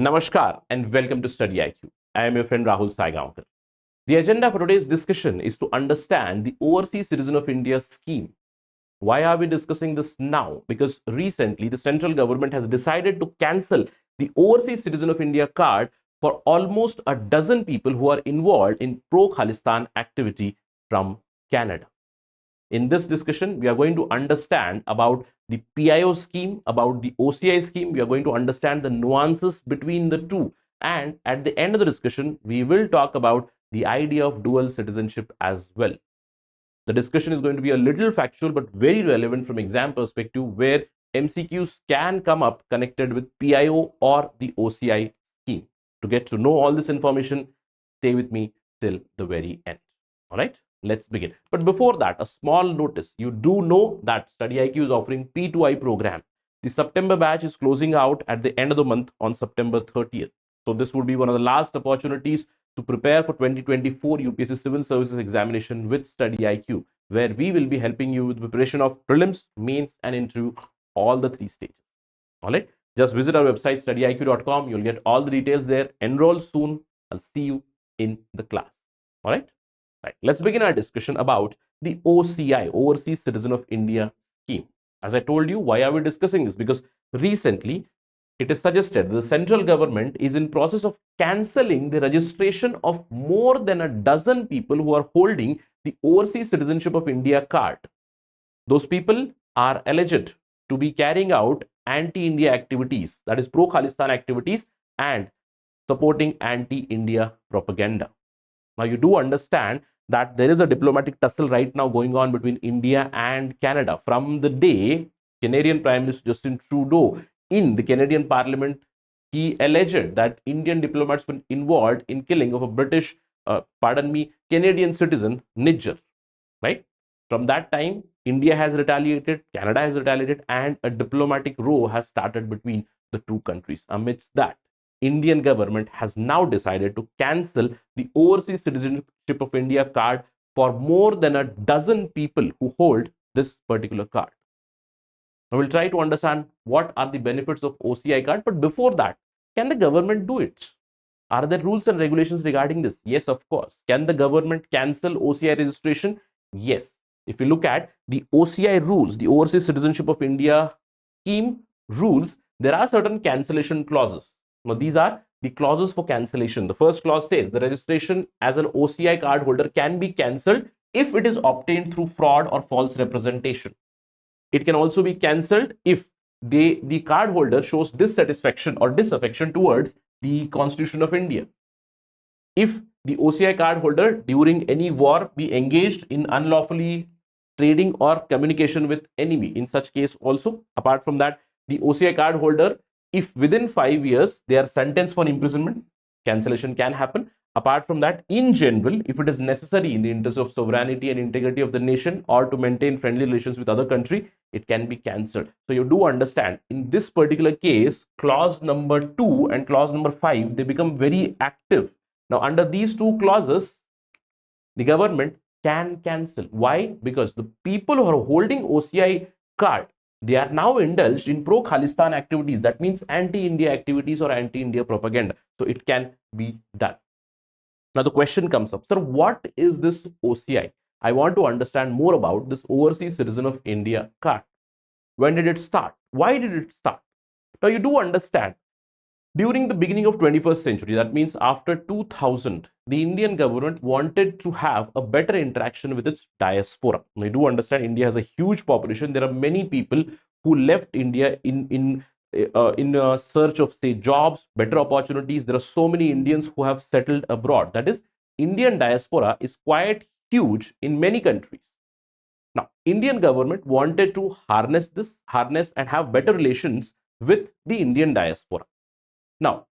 Namaskar and welcome to StudyIQ. I am your friend Rahul Sai. The agenda for today's discussion is to understand the Overseas Citizen of India scheme. Why are we discussing this now? Because recently the central government has decided to cancel the Overseas Citizen of India card for almost a dozen people who are involved in pro-Khalistan activity from Canada. In this discussion, we are going to understand about the Pio scheme, about the OCI scheme. We are going to understand the nuances between the two. And at the end of the discussion, we will talk about the idea of dual citizenship as well. The discussion is going to be a little factual, but very relevant from exam perspective, where MCQs can come up connected with PIO or the OCI scheme. To get to know all this information, stay with me till the very end. All right. Let's begin. But before that, a small notice. You do know that StudyIQ is offering P2I program. The September batch is closing out at the end of the month on September 30th. So this would be one of the last opportunities to prepare for 2024 UPSC Civil Services examination with StudyIQ, where we will be helping you with preparation of prelims, mains, and interview, all the three stages. All right. Just visit our website studyiq.com. You'll get all the details there. Enroll soon. I'll see you in the class. All right. Right, let's begin our discussion about the OCI, Overseas Citizen of India scheme. As I told you, why are we discussing this? Because recently it is suggested the central government is in process of cancelling the registration of more than a dozen people who are holding the Overseas Citizenship of India card. Those people are alleged to be carrying out anti-India activities, that is pro-Khalistan activities, and supporting anti-India propaganda. Now, you do understand that there is a diplomatic tussle right now going on between India and Canada. From the day Canadian Prime Minister Justin Trudeau in the Canadian Parliament, he alleged that Indian diplomats were involved in killing of a British, Canadian citizen, Niger, right? From that time, India has retaliated, Canada has retaliated, and a diplomatic row has started between the two countries. Amidst that, Indian government has now decided to cancel the Overseas Citizenship of India card for more than a dozen people who hold this particular card. I will try to understand what are the benefits of OCI card, but before that, can the government do it? Are there rules and regulations regarding this? Yes, of course. Can the government cancel OCI registration? Yes. If you look at the OCI rules, the Overseas Citizenship of India scheme rules, there are certain cancellation clauses. Now, these are the clauses for cancellation. The first clause says the registration as an OCI card holder can be cancelled if it is obtained through fraud or false representation. It can also be cancelled if the card holder shows dissatisfaction or disaffection towards the Constitution of India. If the OCI card holder during any war be engaged in unlawfully trading or communication with enemy, in such case also. Apart from that, the OCI card holder, if within 5 years they are sentenced for imprisonment, cancellation can happen. Apart from that, in general, if it is necessary in the interest of sovereignty and integrity of the nation or to maintain friendly relations with other country, it can be cancelled. So you do understand, in this particular case, clause number 2 and clause number 5, they become very active. Now, under these two clauses, the government can cancel. Why? Because the people who are holding OCI card, they are now indulged in pro-Khalistan activities. That means anti-India activities or anti-India propaganda. So it can be done. Now the question comes up, sir, what is this OCI? I want to understand more about this Overseas Citizen of India card. When did it start? Why did it start? Now you do understand, during the beginning of 21st century, that means after 2000, the Indian government wanted to have a better interaction with its diaspora. Now, you do understand India has a huge population. There are many people who left India in search of, say, jobs, better opportunities. There are so many Indians who have settled abroad. That is, Indian diaspora is quite huge in many countries. Now, Indian government wanted to harness and have better relations with the Indian diaspora. Now,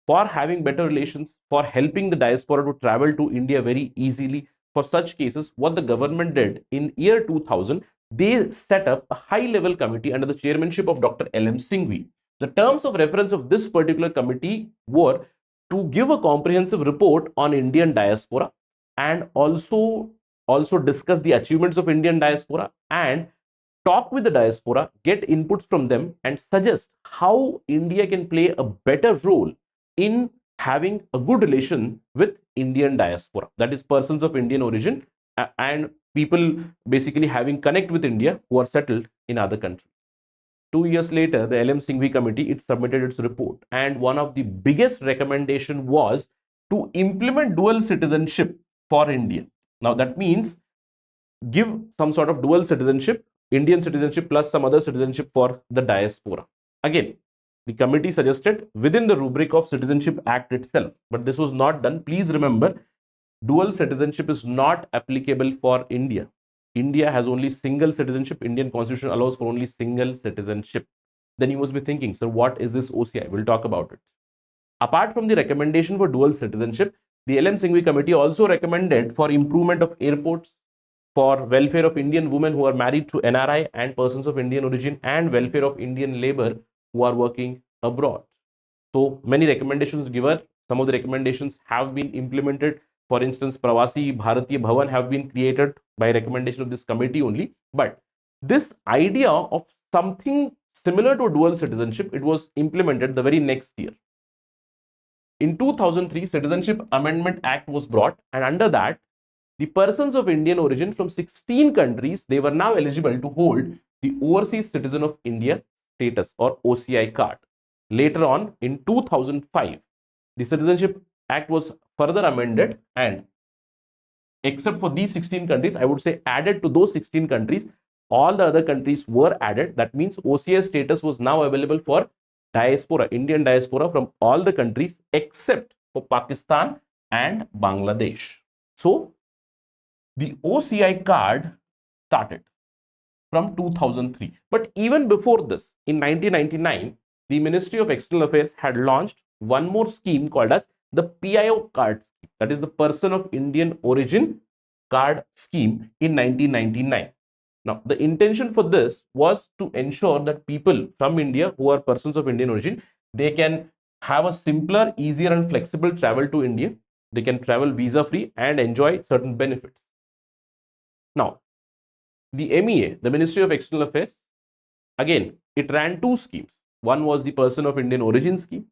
for having better relations, for helping the diaspora to travel to India very easily, for such cases, what the government did in year 2000, they set up a high-level committee under the chairmanship of Dr. L.M. Singhvi. The terms of reference of this particular committee were to give a comprehensive report on Indian diaspora and also discuss the achievements of Indian diaspora and talk with the diaspora, get inputs from them and suggest how India can play a better role in having a good relation with Indian diaspora, that is persons of Indian origin and people basically having connect with India who are settled in other countries. 2 years later, the LM Singhvi committee, it submitted its report, and one of the biggest recommendation was to implement dual citizenship for India. Now that means give some sort of dual citizenship, Indian citizenship plus some other citizenship for the diaspora. Again, the committee suggested within the rubric of Citizenship Act itself, but this was not done. Please remember, dual citizenship is not applicable for India. India has only single citizenship. Indian constitution allows for only single citizenship. Then you must be thinking, sir, what is this OCI? We'll talk about it. Apart from the recommendation for dual citizenship, the LM Singhvi committee also recommended for improvement of airports, for welfare of Indian women who are married to NRI and persons of Indian origin, and welfare of Indian labor who are working abroad. So many recommendations given. Some of the recommendations have been implemented. For instance, Pravasi Bharatiya Bhavan have been created by recommendation of this committee only. But this idea of something similar to dual citizenship, it was implemented the very next year. In 2003, Citizenship Amendment Act was brought, and under that, the persons of Indian origin from 16 countries, they were now eligible to hold the Overseas Citizen of India status or OCI card. Later on, in 2005, the Citizenship Act was further amended, and except for these 16 countries, I would say added to those 16 countries, all the other countries were added. That means OCI status was now available for diaspora, Indian diaspora from all the countries except for Pakistan and Bangladesh. So the OCI card started from 2003. But even before this, in 1999, the Ministry of External Affairs had launched one more scheme called as the PIO card scheme, that is the Person of Indian Origin card scheme, in 1999. Now, the intention for this was to ensure that people from India who are persons of Indian origin, they can have a simpler, easier and flexible travel to India. They can travel visa-free and enjoy certain benefits. Now, the MEA, the Ministry of External Affairs, again, it ran two schemes. One was the Person of Indian Origin scheme.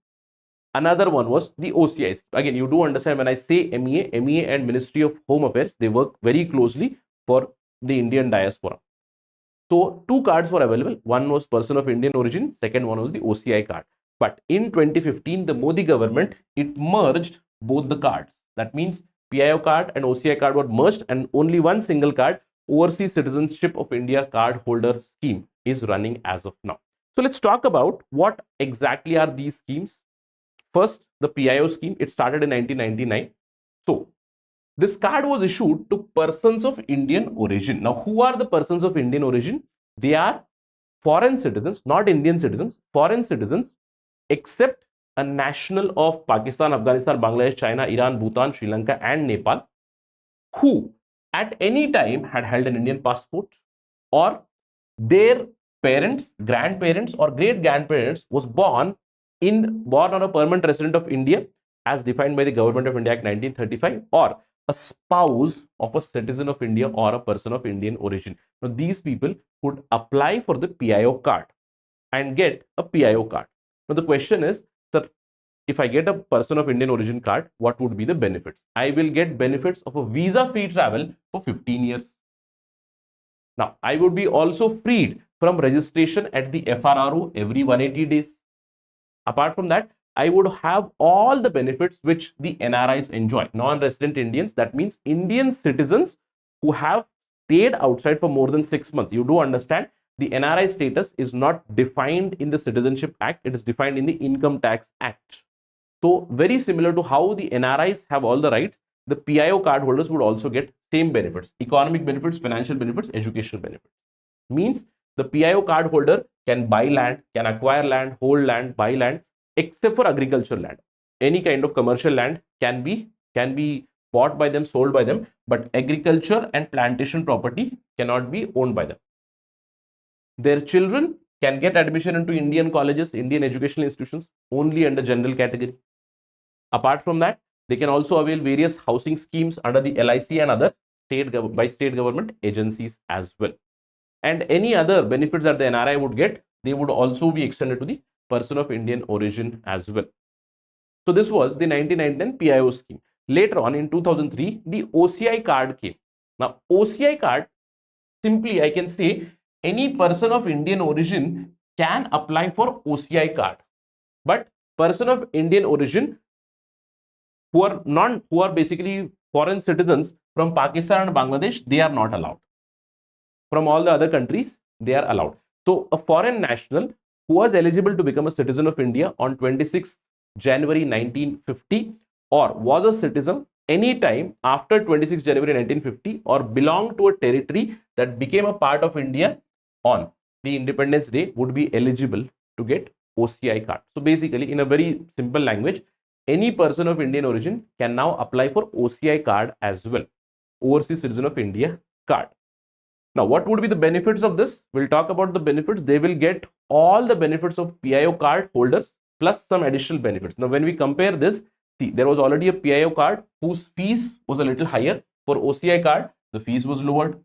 Another one was the OCI scheme. Again, you do understand when I say MEA and Ministry of Home Affairs, they work very closely for the Indian diaspora. So two cards were available. One was Person of Indian Origin. Second one was the OCI card. But in 2015, the Modi government, it merged both the cards. That means PIO card and OCI card were merged, and only one single card, Overseas Citizenship of India card holder scheme, is running as of now. So let's talk about what exactly are these schemes. First, the PIO scheme, it started in 1999. So this card was issued to persons of Indian origin. Now, who are the persons of Indian origin? They are foreign citizens, not Indian citizens, foreign citizens, except a national of Pakistan, Afghanistan, Bangladesh, China, Iran, Bhutan, Sri Lanka, and Nepal, who at any time had held an Indian passport, or their parents, grandparents, or great grandparents was born on a permanent resident of India as defined by the Government of India Act 1935, or a spouse of a citizen of India or a person of Indian origin. Now, these people could apply for the PIO card and get a PIO card. Now, the question is, sir, if I get a person of Indian origin card, what would be the benefits? I will get benefits of a visa-free travel for 15 years. Now, I would be also freed from registration at the FRRO every 180 days. Apart from that, I would have all the benefits which the NRIs enjoy, non-resident Indians. That means Indian citizens who have stayed outside for more than 6 months. You do understand the NRI status is not defined in the Citizenship Act. It is defined in the Income Tax Act. So very similar to how the NRIs have all the rights, the PIO card holders would also get same benefits: economic benefits, financial benefits, educational benefits. Means the PIO card holder can buy land, can acquire land, hold land, buy land, except for agricultural land. Any kind of commercial land can be bought by them, sold by them, but agriculture and plantation property cannot be owned by them. Their children can get admission into Indian colleges, Indian educational institutions only under general category. Apart from that, they can also avail various housing schemes under the LIC and other state government agencies as well. And any other benefits that the NRI would get, they would also be extended to the person of Indian origin as well. So this was the 1999 PIO scheme. Later on in 2003, the OCI card came. Now OCI card, simply I can say any person of Indian origin can apply for OCI card, but person of Indian origin who are basically foreign citizens from Pakistan and Bangladesh, they are not allowed. From all the other countries, they are allowed. So a foreign national who was eligible to become a citizen of India on 26th January 1950 or was a citizen anytime after 26 January 1950 or belonged to a territory that became a part of India on the Independence Day would be eligible to get OCI card. So basically, in a very simple language, any person of Indian origin can now apply for OCI card as well, Overseas Citizen of India card. Now, what would be the benefits of this? We'll talk about the benefits. They will get all the benefits of PIO card holders plus some additional benefits. Now, when we compare this, see, there was already a PIO card whose fees was a little higher. For OCI card, the fees was lowered.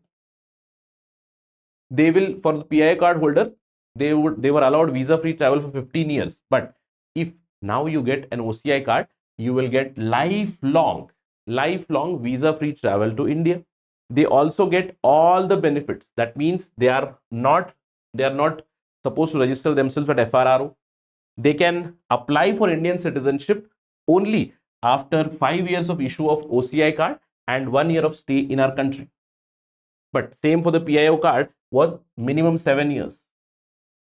They will, for the PIO card holder, they were allowed visa-free travel for 15 years. But if now you get an OCI card, you will get lifelong visa-free travel to India. They also get all the benefits. That means they are not supposed to register themselves at FRRO. They can apply for Indian citizenship only after 5 years of issue of OCI card and 1 year of stay in our country. But same for the PIO card was minimum 7 years.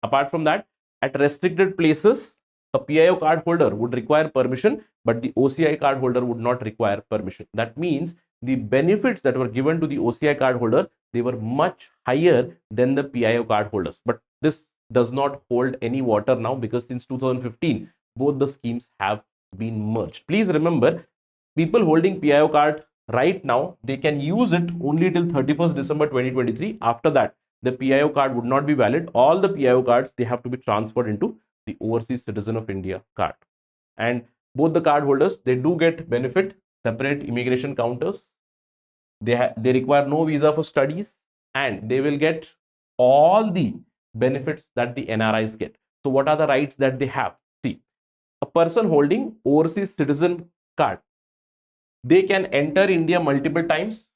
Apart from that, at restricted places, a PIO card holder would require permission, but the OCI card holder would not require permission. That means the benefits that were given to the OCI card holder, they were much higher than the PIO card holders. But this does not hold any water now, because since 2015, both the schemes have been merged. Please remember, people holding PIO card right now, they can use it only till 31st December 2023. After that, the PIO card would not be valid. All the PIO cards, they have to be transferred into the Overseas Citizen of India card. And both the card holders, they do get benefit, separate immigration counters. They require no visa for studies, and they will get all the benefits that the NRIs get. So what are the rights that they have? See, a person holding Overseas Citizen card, they can enter India multiple times.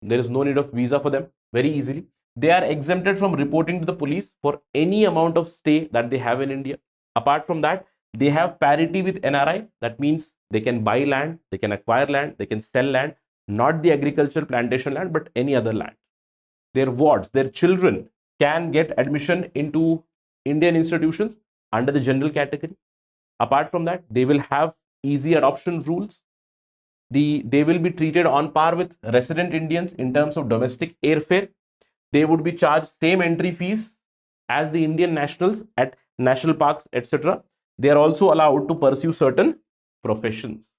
There is no need of visa for them, very easily. They are exempted from reporting to the police for any amount of stay that they have in India. Apart from that, they have parity with NRI. That means they can buy land, they can acquire land, they can sell land, not the agricultural plantation land, but any other land. Their wards, their children can get admission into Indian institutions under the general category. Apart from that, they will have easy adoption rules. They will be treated on par with resident Indians in terms of domestic airfare. They would be charged same entry fees as the Indian nationals at national parks, etc. They are also allowed to pursue certain professions.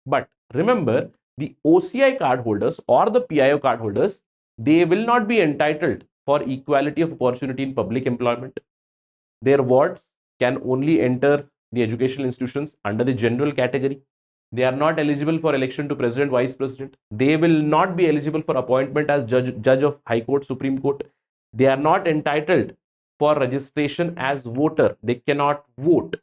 But remember, the OCI card holders or the PIO card holders, they will not be entitled for equality of opportunity in public employment. Their wards can only enter the educational institutions under the general category. They are not eligible for election to president, vice president. They will not be eligible for appointment as judge of High Court, Supreme Court. They are not entitled for registration as voter. They cannot vote.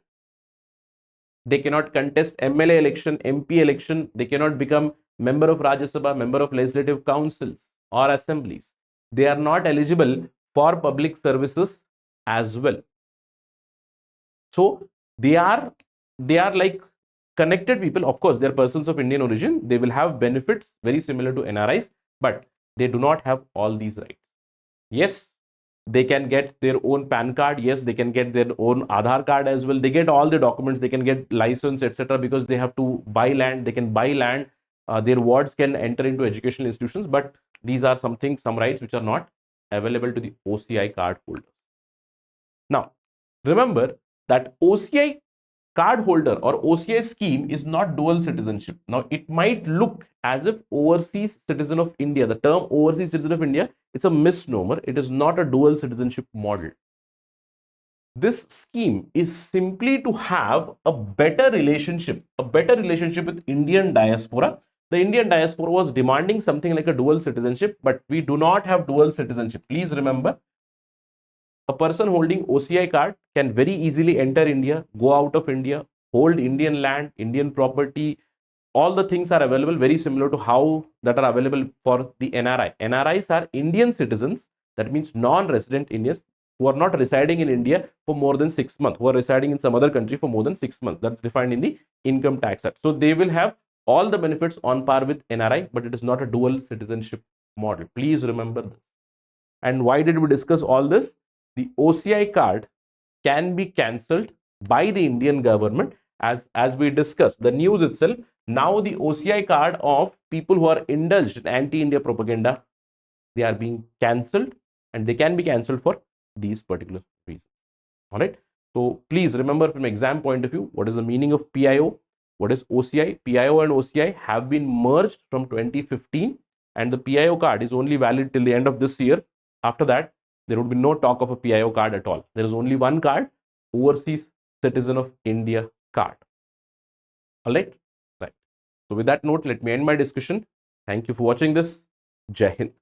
They cannot contest MLA election, MP election. They cannot become member of Rajya Sabha, member of legislative councils or assemblies. They are not eligible for public services as well. So they are like connected people. Of course, they are persons of Indian origin. They will have benefits very similar to NRIs, but they do not have all these rights. Yes, they can get their own PAN card. Yes, they can get their own Aadhaar card as well. They get all the documents. They can get license, etc. because they have to buy land. They can buy land. Their wards can enter into educational institutions, but these are some rights which are not available to the OCI card holders. Now, remember that OCI card holder or OCI scheme is not dual citizenship. Now, it might look as if Overseas Citizen of India, the term Overseas Citizen of India, it's a misnomer. It is not a dual citizenship model. This scheme is simply to have a better relationship with Indian diaspora. The Indian diaspora was demanding something like a dual citizenship, but we do not have dual citizenship. Please remember, a person holding OCI card can very easily enter India, go out of India hold Indian land, Indian property, all the things are available very similar to how that are available for the NRI. NRIs are Indian citizens, that means non-resident Indians who are not residing in India for more than 6 months, who are residing in some other country for more than 6 months. That's defined in the Income Tax Act. So they will have all the benefits on par with NRI, but it is not a dual citizenship model. Please remember this. And why did we discuss all this? The OCI card can be cancelled by the Indian government, as we discussed the news itself. Now the OCI card of people who are indulged in anti-India propaganda, they are being cancelled, and they can be cancelled for these particular reasons. All right. So please remember, from exam point of view, what is the meaning of PIO? What is OCI? PIO and OCI have been merged from 2015, and the PIO card is only valid till the end of this year. After that, there would be no talk of a PIO card at all. There is only one card, Overseas Citizen of India card. All right. Right. So with that note, let me end my discussion. Thank you for watching this. Jai Hind.